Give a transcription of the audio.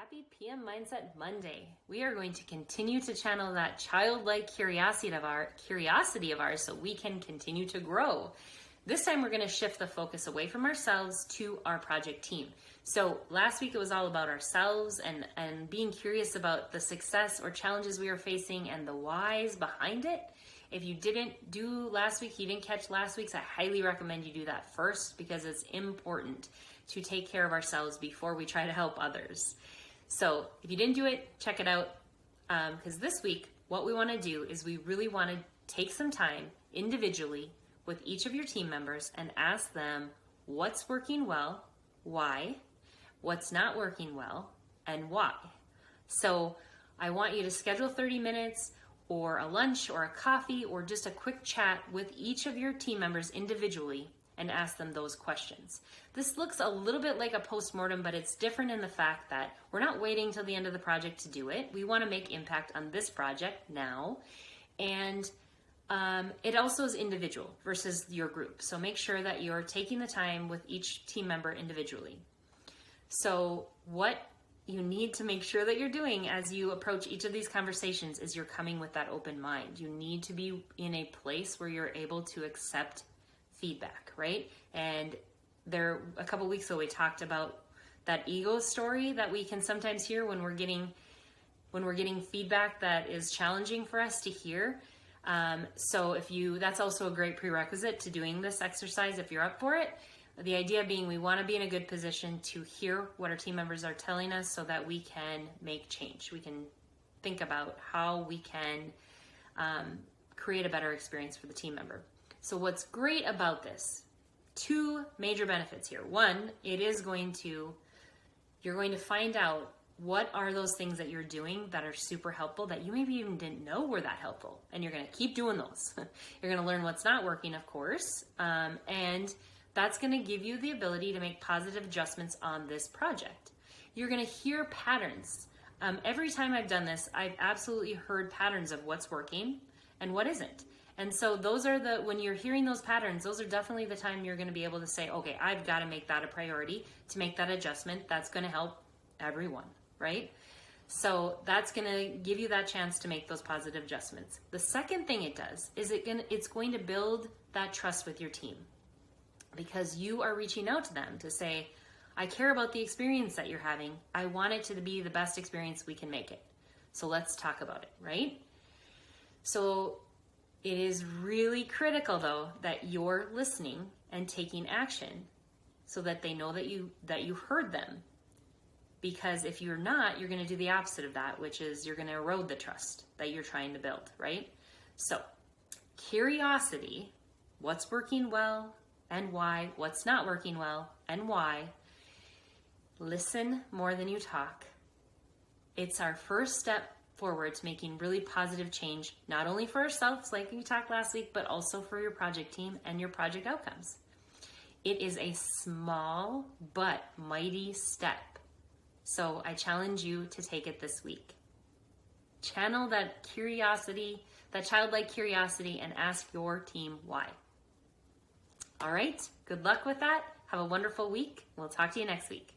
Happy PM Mindset Monday. We are going to continue to channel that childlike curiosity of ours so we can continue to grow. This time we're going to shift the focus away from ourselves to our project team. So last week it was all about ourselves and being curious about the success or challenges we are facing and the whys behind it. If you didn't do last week, you didn't catch last week's, I highly recommend you do that first because it's important to take care of ourselves before we try to help others. So if you didn't do it, check it out. Because this week, what we want to do is we really want to take some time individually with each of your team members and ask them what's working well, why, what's not working well, and why. So I want you to schedule 30 minutes or a lunch or a coffee or just a quick chat with each of your team members individually and ask them those questions. This looks a little bit like a postmortem, but it's different in the fact that we're not waiting till the end of the project to do it. We want to make impact on this project now. And it also is individual versus your group. So make sure that you're taking the time with each team member individually. So what you need to make sure that you're doing as you approach each of these conversations is you're coming with that open mind. You need to be in a place where you're able to accept feedback, right? And a couple weeks ago we talked about that ego story that we can sometimes hear when we're getting feedback that is challenging for us to hear. So that's also a great prerequisite to doing this exercise if you're up for it. The idea being we want to be in a good position to hear what our team members are telling us so that we can make change. We can think about how we can create a better experience for the team member. So what's great about this, two major benefits here. One, you're going to find out what are those things that you're doing that are super helpful that you maybe even didn't know were that helpful. And you're going to keep doing those. You're going to learn what's not working, of course. And that's going to give you the ability to make positive adjustments on this project. You're going to hear patterns. Every time I've done this, I've absolutely heard patterns of what's working and what isn't. And so when you're hearing those patterns, those are definitely the time you're going to be able to say, okay, I've got to make that a priority to make that adjustment. That's going to help everyone, right? So that's going to give you that chance to make those positive adjustments. The second thing it does is it's going to build that trust with your team because you are reaching out to them to say, I care about the experience that you're having. I want it to be the best experience we can make it. So let's talk about it, right? So it is really critical, though, that you're listening and taking action so that they know that you heard them. Because if you're not, you're going to do the opposite of that, which is you're going to erode the trust that you're trying to build, right? So curiosity, what's working well and why, what's not working well and why. Listen more than you talk. It's our first step forward to making really positive change, not only for ourselves, like we talked last week, but also for your project team and your project outcomes. It is a small but mighty step. So I challenge you to take it this week. Channel that curiosity, that childlike curiosity, and ask your team why. All right, good luck with that. Have a wonderful week. We'll talk to you next week.